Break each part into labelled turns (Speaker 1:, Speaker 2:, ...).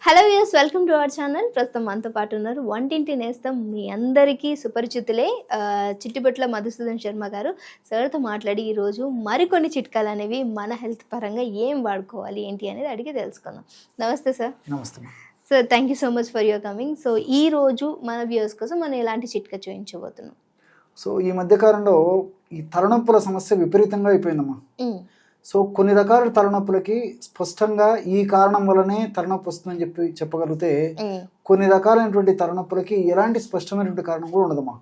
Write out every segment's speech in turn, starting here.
Speaker 1: Hello views, welcome to our channel. ప్రస్తుతం మనతో పాటు ఉన్నారు వంటింటి నేస్తం, మీ అందరికీ సుపరిచితులే, చిట్టిబొట్ల మధుసూదన్ శర్మ గారు. సార్తో మాట్లాడి ఈరోజు మరికొన్ని చిట్కాలు అనేవి మన హెల్త్ పరంగా ఏం వాడుకోవాలి ఏంటి అనేది అడిగి తెలుసుకుందాం. నమస్తే సార్.
Speaker 2: నమస్తే
Speaker 1: sir, thank you so much for your coming. So ఈ రోజు మన వ్యూస్ కోసం మనం ఎలాంటి చిట్కా చూపించబోతున్నాం?
Speaker 2: సో ఈ మధ్యకాలంలో ఈ తలనొప్పుల సమస్య విపరీతంగా అయిపోయిందమ్మా. సో కొన్ని రకాల తలనొప్పులకి స్పష్టంగా ఈ కారణం వల్లనే తలనొప్పి వస్తుందని చెప్పగలిగితే, కొన్ని రకాలైనటువంటి తలనొప్పులకి ఎలాంటి స్పష్టమైనటువంటి కారణం కూడా ఉండదమ్మా.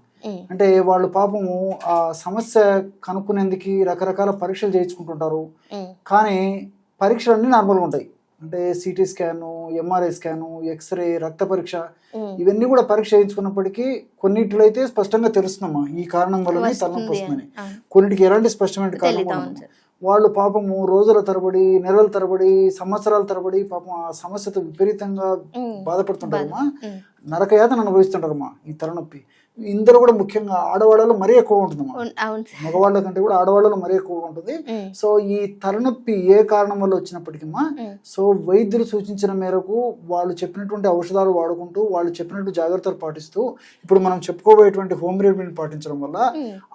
Speaker 2: అంటే వాళ్ళు పాపము ఆ సమస్య కనుక్కునేందుకు రకరకాల పరీక్షలు చేయించుకుంటుంటారు, కానీ పరీక్షలన్నీ నార్మల్గా ఉంటాయి. అంటే city scan, MRI scan, X-ray, రక్త పరీక్ష, ఇవన్నీ కూడా పరీక్ష చేయించుకున్నప్పటికీ కొన్నిటిలో అయితే స్పష్టంగా తెలుస్తుందమ్మా ఈ కారణం వల్లనే తలనొప్పి వస్తుందని. కొన్నిటికి ఎలాంటి స్పష్టమైన కారణం వాళ్ళు పాపము రోజుల తరబడి, నెలల తరబడి, సంవత్సరాల తరబడి పాపం ఆ సమస్యతో విపరీతంగా బాధపడుతుంటారమ్మా. నరకయాతన అనుభవిస్తుంటారమ్మా ఈ తలనొప్పి. ఇందులో కూడా ముఖ్యంగా ఆడవాళ్ళలో మరీ ఎక్కువ ఉంటుందమ్మా, మగవాళ్ళ కంటే కూడా ఆడవాళ్ళలో మరీ ఎక్కువగా ఉంటుంది. సో ఈ తలనొప్పి ఏ కారణం వల్ల వచ్చినప్పటికీమా, సో వైద్యులు సూచించిన మేరకు వాళ్ళు చెప్పినటువంటి ఔషధాలు వాడుకుంటూ, వాళ్ళు చెప్పినట్టు జాగ్రత్తలు పాటిస్తూ, ఇప్పుడు మనం చెప్పుకోబోయేటువంటి హోమ్ రెమెడీని పాటించడం వల్ల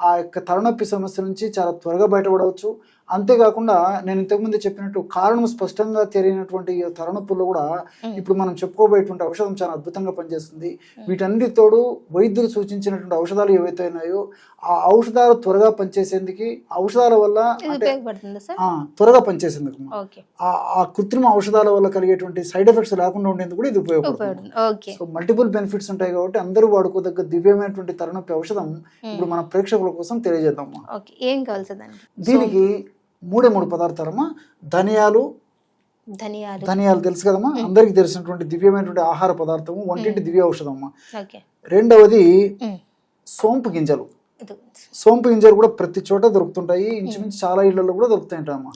Speaker 2: ఆ యొక్క తలనొప్పి సమస్య నుంచి చాలా త్వరగా బయటపడవచ్చు. అంతేకాకుండా నేను ఇంతకుముందు చెప్పినట్టు కారణం స్పష్టంగా తెలియనటువంటి తలనొప్పుల్లో కూడా ఇప్పుడు మనం చెప్పుకోబోయేటువంటి ఔషధం చాలా అద్భుతంగా పనిచేస్తుంది. వీటన్నిటితోడు వైద్యులు సూచించినటువంటి ఔషధాలు ఏవైతే ఉన్నాయో ఆ ఔషధాలు త్వరగా పనిచేసేందుకు, ఔషధాల వల్ల త్వరగా పనిచేసేందుకు, ఆ కృత్రిమ ఔషధాల వల్ల కలిగేటువంటి సైడ్ ఎఫెక్ట్స్ లేకుండా ఉండేందుకు కూడా ఇది ఉపయోగపడుతుంది. సో మల్టిపుల్ బెనిఫిట్స్ ఉంటాయి కాబట్టి అందరూ వాడుకోదగ్గ దివ్యమైనటువంటి తలనొప్పి ఔషధం ఇప్పుడు మన ప్రేక్షకుల కోసం తెలియజేద్దాం. దీనికి మూడు పదార్థాలమ్మా. ధనియాలు తెలుసు కదమ్మా, అందరికి తెలిసినటువంటి దివ్యమైనటువంటి ఆహార పదార్థము, వంటింటి దివ్య ఔషధం అమ్మా. రెండవది సోంపు గింజలు. సోంపు గింజలు కూడా ప్రతి చోట దొరుకుతుంటాయి, ఇంచుమించు చాలా ఇళ్లలో కూడా దొరుకుతాయంటమ్మా.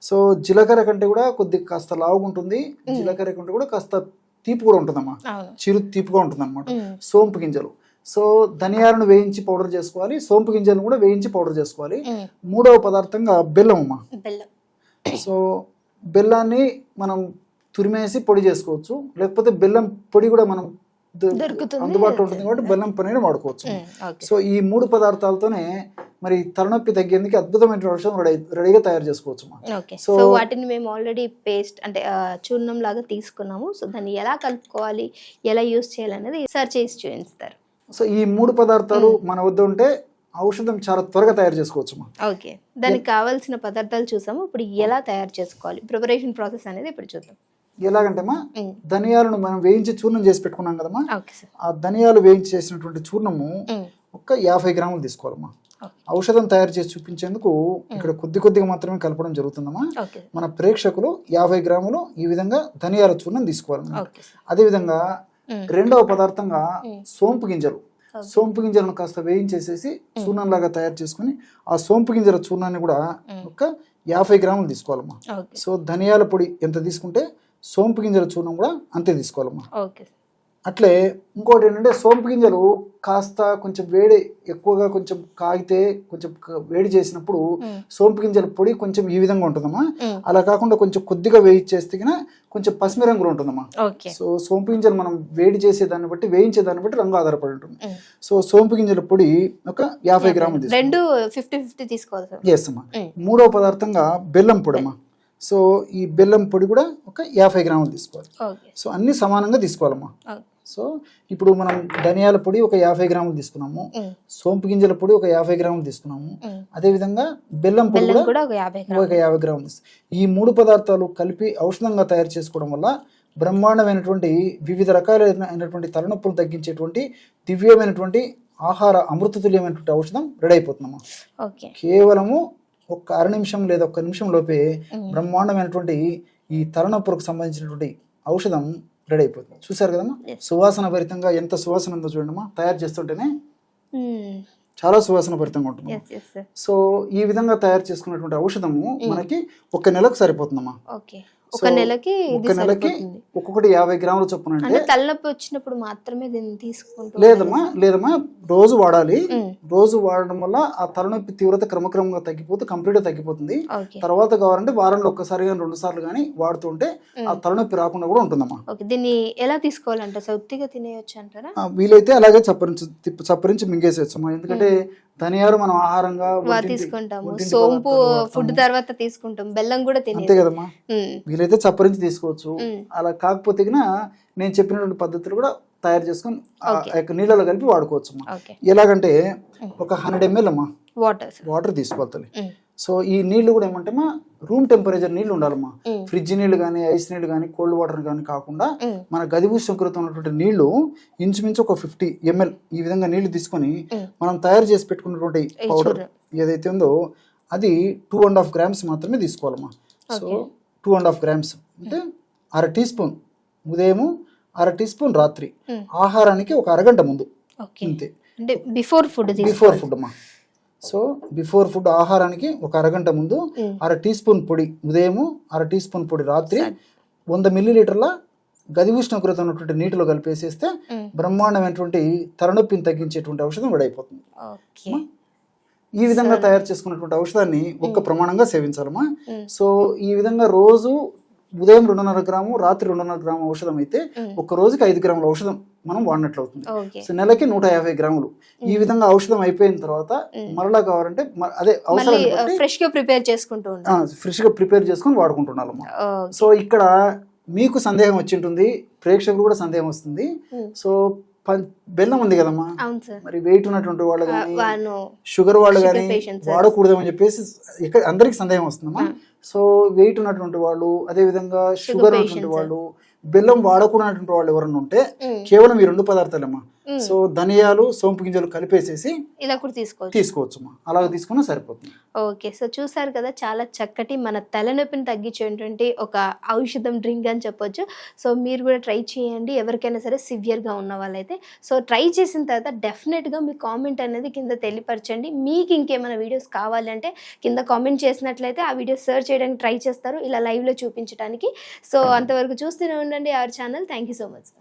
Speaker 2: సో జీలకర్ర కంటే కూడా కొద్దిగా కాస్త లావుగా ఉంటుంది, జీలకర్ర కంటే కూడా కాస్త తీపి కూడా ఉంటుందమ్మా, చిరు తీపిగా ఉంటుంది అనమాట సోంపు గింజలు. సో ధనియాలను వేయించి పౌడర్ చేసుకోవాలి, సోంపు గింజలను కూడా వేయించి పౌడర్ చేసుకోవాలి. మూడవ పదార్థంగా బెల్లం అమ్మా. సో బెల్లాన్ని మనం తురిమేసి పొడి చేసుకోవచ్చు, లేకపోతే బెల్లం పొడి కూడా మనం అందుబాటులో ఉంటుంది కాబట్టి బెల్లం పొడిని వాడుకోవచ్చు. సో ఈ మూడు పదార్థాలతోనే మరి తలనొప్పి తగ్గేందుకు అద్భుతమైన ఔషధం రెడీగా తయారు చేసుకోవచ్చు.
Speaker 1: సో వాటిని మేము ఆల్రెడీ పేస్ట్ అంటే చూర్ణం లాగా తీసుకున్నాము. సో దాన్ని ఎలా కలుపుకోవాలి, ఎలా యూస్ చేయాలనేది సర్చ్ చేసి చూపిస్తారు.
Speaker 2: సో ఈ మూడు పదార్థాలు మన వద్ద ఉంటే ఔషధం చాలా త్వరగా తయారు చేసుకోవచ్చు.
Speaker 1: ఓకే, దానికి కావాల్సిన పదార్థాలు చూసాము. ఇప్పుడు ఎలా తయారు చేసుకోవాలి, ప్రిపరేషన్ ప్రాసెస్ అనేది ఇప్పుడు చూద్దాం.
Speaker 2: ఎలాగంటేమా, ధనియాలను మనం వేయించి చూర్ణం చేసి పెట్టుకున్నాం కదమ్మా. ఆ ధనియాలు వేయించి చేసినటువంటి చూర్ణము ఒక 50 గ్రాములు తీసుకోవాలమ్మా. ఔషధం తయారు చేసి చూపించేందుకు ఇక్కడ కొద్దిగా మాత్రమే కలపడం జరుగుతుందమ్మా. మన ప్రేక్షకులు 50 గ్రాములు ఈ విధంగా ధనియాల చూర్ణం తీసుకోవాలి. అదే విధంగా రెండవ పదార్థంగా సోంపు గింజలు. సోంపు గింజలను కాస్త వేయించేసేసి చూర్ణంలాగా తయారు చేసుకుని ఆ సోంపు గింజల చూర్ణాన్ని కూడా ఒక 50 గ్రాములు తీసుకోవాలమ్మా. సో ధనియాల పొడి ఎంత తీసుకుంటే సోంపు గింజల చూర్ణం కూడా అంతే తీసుకోవాలమ్మా. అట్లే ఇంకోటి ఏంటంటే, సోంపు గింజలు కాస్త కొంచెం వేడి ఎక్కువగా కొంచెం కాగితే కొంచెం వేడి చేసినప్పుడు సోంపు గింజల పొడి కొంచెం ఈ విధంగా ఉంటుందమ్మా. అలా కాకుండా కొంచెం కొద్దిగా వేయించేస్తే కొంచెం పసిమి రంగులో ఉంటుందమ్మా. సో సోంపు గింజలు మనం వేడి చేసే దాన్ని బట్టి, వేయించే దాన్ని బట్టి రంగు ఆధారపడి ఉంటుంది. సో సోంపు గింజల పొడి ఒక 50 గ్రాములు చేస్తామా. మూడవ పదార్థంగా బెల్లం పొడి అమ్మా. సో ఈ బెల్లం పొడి కూడా ఒక 50 గ్రాములు తీసుకోవాలి. సో అన్ని సమానంగా తీసుకోవాలమ్మా. సో ఇప్పుడు మనం ధనియాల పొడి ఒక 50 గ్రాములు తీసుకున్నాము, సోంపు గింజల పొడి ఒక 50 గ్రాములు తీసుకున్నాము, అదే విధంగా బెల్లం పొడి కూడా ఒక 50 గ్రాములు తీసుకున్నాము. ఈ మూడు పదార్థాలు కలిపి ఔషధంగా తయారు చేసుకోవడం వల్ల బ్రహ్మాండమైనటువంటి వివిధ రకాలైనటువంటి తలనొప్పులు తగ్గించేటువంటి దివ్యమైనటువంటి ఆహార అమృతతుల్యమైనటువంటి ఔషధం రెడీ అయిపోతుందమ్మా. కేవలము ఒక అర నిమిషం లేదా 1 నిమిషం లోపే బ్రహ్మాండమైనటువంటి ఈ తలనొప్పులకు సంబంధించినటువంటి ఔషధం రెడీ అయిపోతుంది. చూసారు కదమ్మా, సువాసన భరితంగా ఎంత సువాసన ఉందో చూడండి. తయారు చేస్తుంటేనే చాలా సువాసన భరితంగా ఉంటుంది. సో ఈ విధంగా తయారు చేసుకున్నటువంటి ఔషధము మనకి 1 నెలకు సరిపోతుందమ్మా.
Speaker 1: ఒక నెలకి
Speaker 2: ఒక్కొక్కటి 50 గ్రాముల చొప్పున.
Speaker 1: అంటే తలనొప్పి వచ్చినప్పుడు మాత్రమే దీన్ని తీసుకుంటాం?
Speaker 2: లేదమ్మా రోజు వాడాలి.
Speaker 1: ఉమ్,
Speaker 2: రోజు వాడడం వల్ల ఆ తలనొప్పి తీవ్రత క్రమక్రమంగా తగ్గిపోతే కంప్లీట్గా తగ్గిపోతుంది.
Speaker 1: ఓకే
Speaker 2: తర్వాత కావాలంటే వారంలో ఒక్కసారి కానీ 2 సార్లు కానీ వాడుతుంటే ఆ తలనొప్పి రాకుండా కూడా ఉంటుందమ్మా.
Speaker 1: ఓకే. దీన్ని ఎలా తీసుకోవాలంట సార్? ఉత్తిగా తినేయొచ్చు అంటారా?
Speaker 2: వీలైతే అలాగే చప్పరించి మింగేసేయచ్చమ్మా. ఎందుకంటే ధనియాలు మనం ఆహారంగా
Speaker 1: తీసుకుంటాము,
Speaker 2: ఒంటింటి
Speaker 1: సోంపు
Speaker 2: పదార్థాలు
Speaker 1: ఫుడ్
Speaker 2: వాడతాము.
Speaker 1: తర్వాత తీసుకుంటాం, బెల్లం కూడా
Speaker 2: అంతే
Speaker 1: తినే.
Speaker 2: కదమ్మా. వీలైతే చప్పరించి తీసుకోవచ్చు. అలా కాకపోతే నేను చెప్పినటువంటి పద్ధతులు కూడా తయారు చేసుకొని ఆ యొక్క నీళ్ళలో కలిపి వాడుకోవచ్చు అమ్మా.
Speaker 1: ఓకే.
Speaker 2: ఎలాగంటే ఒక 100 ml అమ్మా
Speaker 1: వాటర్.
Speaker 2: వాటర్ తీసుకోవాలి. సో ఈ నీళ్లు కూడా ఏమంటే రూమ్ టెంపరేచర్ నీళ్లు ఉండాలమ్మా. ఫ్రిడ్జ్ నీళ్లు కానీ, ఐస్ నీళ్లు కానీ, కోల్డ్ వాటర్ కానీ కాకుండా మన గది ఉష్ణోగ్రత ఉన్నటువంటి నీళ్లు ఇంచుమించు ఒక 50 ml ఈ విధంగా నీళ్లు తీసుకొని మనం తయారు చేసి పెట్టుకున్నటువంటి పౌడర్ ఏదైతే ఉందో అది 2.5 grams మాత్రమే తీసుకోవాలమ్మా. సో 2.5 grams అంటే 1/2 టీ స్పూన్ ఉదయము, 1/2 టీ స్పూన్ రాత్రి, ఆహారానికి ఒక అరగంట ముందు. అంతే.
Speaker 1: అంటే బిఫోర్ ఫుడ్
Speaker 2: అమ్మా. సో బిఫోర్ ఫుడ్ ఆహారానికి ఒక అరగంట ముందు 1/2 టీ స్పూన్ పొడి ఉదయము, 1/2 టీ స్పూన్ పొడి రాత్రి 100 ml గది ఉష్ణోగ్రత ఉన్నటువంటి నీటిలో కలిపేసేస్తే బ్రహ్మాండమైనటువంటి తలనొప్పిని తగ్గించేటువంటి ఔషధం రెడైపోతుంది. ఈ విధంగా తయారు చేసుకున్నటువంటి ఔషధాన్ని ఒక్క ప్రమాణంగా సేవించాలమ్మా. సో ఈ విధంగా రోజు ఉదయం 2.5 గ్రాము, రాత్రి 2.5 గ్రాము ఔషధం అయితే ఒక రోజుకి 5 గ్రాముల ఔషధం మనం వాడినట్లు అవుతుంది. సో నెలకి 150 గ్రాములు. ఈ విధంగా ఔషధం అయిపోయిన తర్వాత మరలా కావాలంటే అదే అవసరం
Speaker 1: ఫ్రెష్ గా ప్రిపేర్
Speaker 2: చేసుకొని వాడుకుంటున్నాము. సో ఇక్కడ మీకు సందేహం వచ్చి ఉంటుంది, ప్రేక్షకులు కూడా సందేహం వస్తుంది. సో బెల్లం ఉంది కదమ్మా, మరి వెయిట్ ఉన్నటువంటి వాళ్ళు కానీ, షుగర్ వాళ్ళు కానీ వాడకూడదని చెప్పేసి ఇక్కడ అందరికి సందేహం వస్తుందమ్మా. సో వెయిట్ ఉన్నటువంటి వాళ్ళు, అదే విధంగా షుగర్ ఉన్నటువంటి వాళ్ళు, బెల్లం వాడకూడనటువంటి వాళ్ళు ఎవరన్నా ఉంటే కేవలం ఈ 2 పదార్థాలమ్మా. సో ధనియాలు, సోంపు గింజలు కలిపేసేసి
Speaker 1: ఇలా కూడా
Speaker 2: తీసుకోవచ్చు. అలాగ తీసుకున్నా సరిపోతుంది.
Speaker 1: ఓకే. సో చూసారు కదా, చాలా చక్కటి మన తలనొప్పిని తగ్గించేటువంటి ఒక ఔషధం డ్రింక్ అని చెప్పొచ్చు. సో మీరు కూడా ట్రై చేయండి, ఎవరికైనా సరే సివియర్గా ఉన్న వాళ్ళైతే. సో ట్రై చేసిన తర్వాత డెఫినెట్గా మీ కామెంట్ అనేది కింద తెలియపరచండి. మీకు ఇంకేమైనా వీడియోస్ కావాలంటే కింద కామెంట్ చేసినట్లయితే ఆ వీడియోస్ సర్చ్ చేయడానికి ట్రై చేస్తారు, ఇలా లైవ్లో చూపించడానికి. సో అంతవరకు చూస్తూనే ఉండండి our channel. Thank you so much.